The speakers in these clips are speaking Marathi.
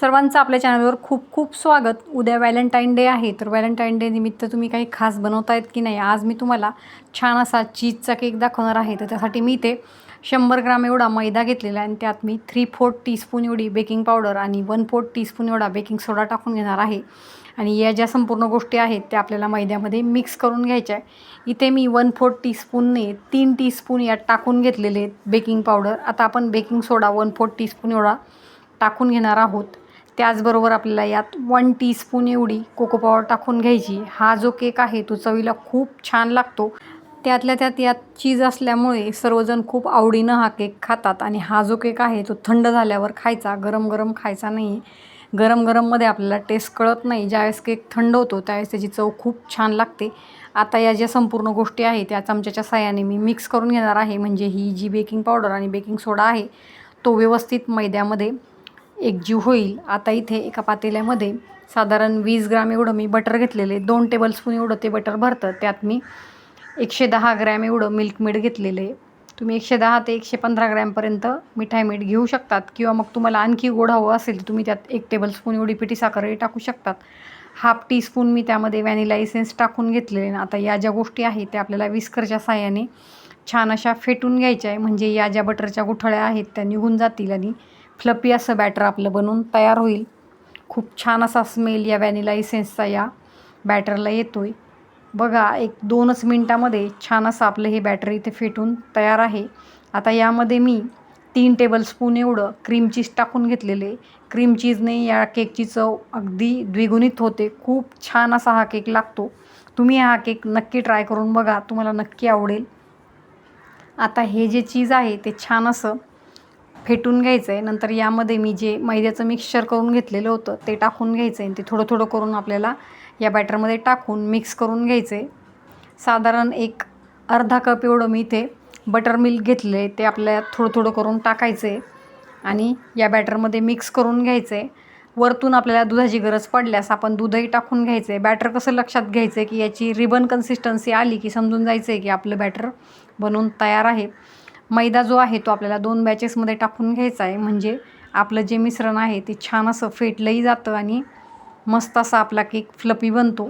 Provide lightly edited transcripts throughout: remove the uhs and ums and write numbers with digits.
सर्वांचं आपल्या चॅनलवर खूप खूप स्वागत। उद्या व्हॅलेंटाईन डे आहे, तर व्हॅलेंटाईन डे निमित्त तुम्ही काही खास बनवतायत की नाही। आज मी तुम्हाला छान असा चीजचा केक दाखवणार आहे। तर त्यासाठी मी ते 100 ग्राम एवढा मैदा घेतलेला आहे आणि त्यात मी 3/4 टीस्पून एवढी बेकिंग पावडर आणि 1/4 टीस्पून एवढा बेकिंग सोडा टाकून घेणार आहे। आणि या ज्या संपूर्ण गोष्टी आहेत त्या आपल्याला मैद्यामध्ये मिक्स करून घ्यायच्या आहे। इथे मी 1/4 टीस्पूनने 3 टीस्पून यात टाकून घेतलेले बेकिंग पावडर। आता आपण बेकिंग सोडा 1/4 टीस्पून एवढा टाकून घेणार आहोत। त्याचबरोबर आपल्याला यात 1 टीस्पून एवढी कोको पावडर टाकून घ्यायची। हा जो केक आहे तो चवीला खूप छान लागतो। त्यातल्या त्यात यात चीज असल्यामुळे सर्वजण खूप आवडीनं हा केक खातात। आणि हा जो केक आहे तो थंड झाल्यावर खायचा, गरम गरम खायचा नाही। गरम गरममध्ये आपल्याला टेस्ट कळत नाही, ज्यावेळेस केक थंड होतो त्यावेळेस त्याची चव खूप छान लागते। आता या ज्या संपूर्ण गोष्टी आहेत त्या चमच्याच्या साहाय्याने मी मिक्स करून घेणार आहे। म्हणजे ही जी बेकिंग पावडर आणि बेकिंग सोडा आहे तो व्यवस्थित मैद्यामध्ये एकजीव होईल। आता इथे एका पातेल्यामध्ये साधारण 20 ग्राम एवढं मी बटर घेतलेले, 2 टेबलस्पून एवढं ते बटर भरतं। त्यात मी 110 ग्रॅम एवढं मिल्क मेड घेतलेले। तुम्ही 110 ते 115 ग्रॅमपर्यंत मिठाई मीठ घेऊ शकतात, किंवा मग तुम्हाला आणखी गोड हवं असेल तर तुम्ही त्यात 1 टेबलस्पून एवढी पिठी साखरही टाकू शकतात। 1/2 टीस्पून मी त्यामध्ये व्हॅनिला इसेन्स टाकून घेतलेले। आता या ज्या गोष्टी आहेत त्या आपल्याला विस्करच्या साहाय्याने छान अशा फेटून घ्यायच्या आहे, म्हणजे या ज्या बटरच्या गुठळ्या आहेत त्या निघून जातील आणि फ्लपी असं बॅटर आपलं बनून तयार होईल। खूप छान असा स्मेल या व्हॅनिला इसेन्सचा या बॅटरला येतोय। बघा, 1-2च मिनटामध्ये छान असं आपलं हे बॅटर इथे फेटून तयार आहे। आता यामध्ये मी 3 टेबलस्पून एवढं क्रीम चीज टाकून घेतलेले। क्रीम चीजने या केकची चव अगदी द्विगुणित होते। खूप छान असा हा केक लागतो। तुम्ही हा केक नक्की ट्राय करून बघा, तुम्हाला नक्की आवडेल। आता हे जे चीज आहे ते छान असं फेटून घ्यायचं आहे। नंतर यामध्ये मी जे मैद्याचं मिक्सचर करून घेतलेलं होतं ते टाकून घ्यायचं आहे। ते थोडं थोडं करून आपल्याला या बॅटरमध्ये टाकून मिक्स करून घ्यायचं आहे। साधारण एक अर्धा कप एवढं मी इथे बटर मिल्क घेतलं आहे, ते आपल्याला थोडं थोडं करून टाकायचं आहे आणि या बॅटरमध्ये मिक्स करून घ्यायचं आहे। वरतून आपल्याला दुधाची गरज पडल्यास आपण दूधही टाकून घ्यायचं आहे। बॅटर कसं लक्षात घ्यायचं आहे की याची रिबन कन्सिस्टन्सी आली की समजून जायचं आहे की आपलं बॅटर बनवून तयार आहे। मैदा जो आहे तो आपल्याला 2 बॅचेसमध्ये टाकून घ्यायचा आहे, म्हणजे आपलं जे मिश्रण आहे ते छान असं फेटलंही जातं आणि मस्त असा आपला केक फ्लपी बनतो।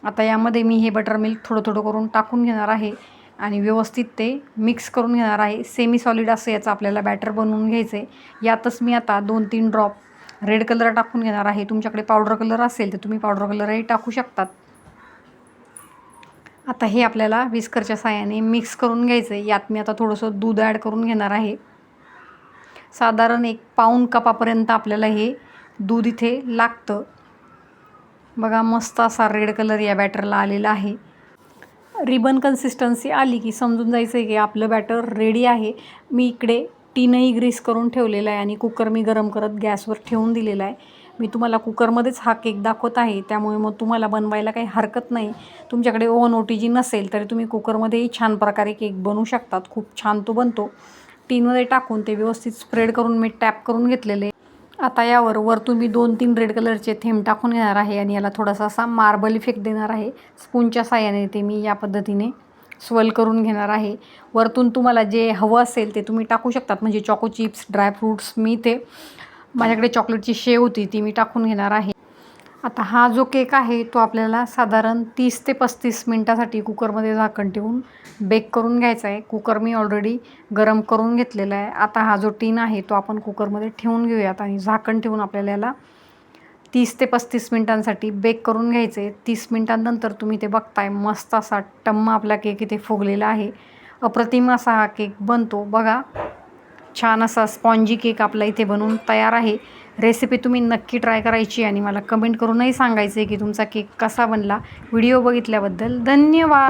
आता यामध्ये मी हे बटर मिल्क थोडं थोडं करून टाकून घेणार आहे आणि व्यवस्थित ते मिक्स करून घेणार आहे। सेमी सॉलिड असं याचं आपल्याला बॅटर बनवून घ्यायचं आहे। यातच मी आता 2-3 ड्रॉप रेड कलर टाकून घेणार आहे। तुमच्याकडे पावडर कलर असेल तर तुम्ही पावडर कलरही टाकू शकतात। आता हे आपल्याला विस्करच्या साहाय्याने मिक्स करून घ्यायचं आहे। यात मी आता थोडंसं दूध ॲड करून घेणार आहे। साधारण 1 पाऊण कपापर्यंत आपल्याला हे दूध इथे लागतं। बघा, मस्त असा रेड कलर या बॅटरला आलेला आहे। रिबन कन्सिस्टन्सी आली की समजून जायचं आहे की आपलं बॅटर रेडी आहे। मी इकडे टीनही ग्रीस करून ठेवलेला आहे आणि कुकर मी गरम करत गॅसवर ठेवून दिलेला आहे। मी तुम्हाला कुकरमध्येच हा केक दाखवत आहे, त्यामुळे मग तुम्हाला बनवायला काही हरकत नाही। तुमच्याकडे ओव्हन OTG नसेल तरी तुम्ही कुकरमध्येही छान प्रकारे केक बनवू शकतात। खूप छान तो बनतो। टीनमध्ये टाकून ते व्यवस्थित स्प्रेड करून मी टॅप करून घेतलेले। आता यावर वरतून मी 2-3 रेड कलरचे थेंब टाकून घेणार आहे आणि याला थोडासा असा मार्बल इफेक्ट देणार आहे। स्पूनच्या साहाय्याने ते मी या पद्धतीने स्वेल करून घेणार आहे। वरतून तुम्हाला जे हवं असेल ते तुम्ही टाकू शकतात, म्हणजे चॉको चिप्स, ड्रायफ्रूट्स। मी ते माझ्याकडे चॉकलेटची शेव होती ती मी टाकून घेणार आहे। आता हा जो केक आहे तो आपल्याला साधारण 30 ते 35 मिनटासाठी कुकरमध्ये झाकण ठेवून बेक करून घ्यायचा आहे। कुकर मी ऑलरेडी गरम करून घेतलेला आहे। आता हा जो टीन आहे तो आपण कुकरमध्ये ठेवून घेऊयात आणि झाकण ठेवून आपल्याला याला 30 ते 35 मिनटांसाठी बेक करून घ्यायचे आहे। 30 मिनटांनंतर तुम्ही ते बघताय, मस्त असा टम्मा आपला केक इथे फुगलेला आहे। अप्रतिम असा हा केक बनतो। बघा, छान असा स्पॉन्जी केक आपला इथे बनवून तयार आहे। रेसिपी तुम्ही नक्की ट्राय करायची आणि मला कमेंट करूनही सांगायचं आहे की तुमचा केक कसा बनला। व्हिडिओ बघितल्याबद्दल धन्यवाद।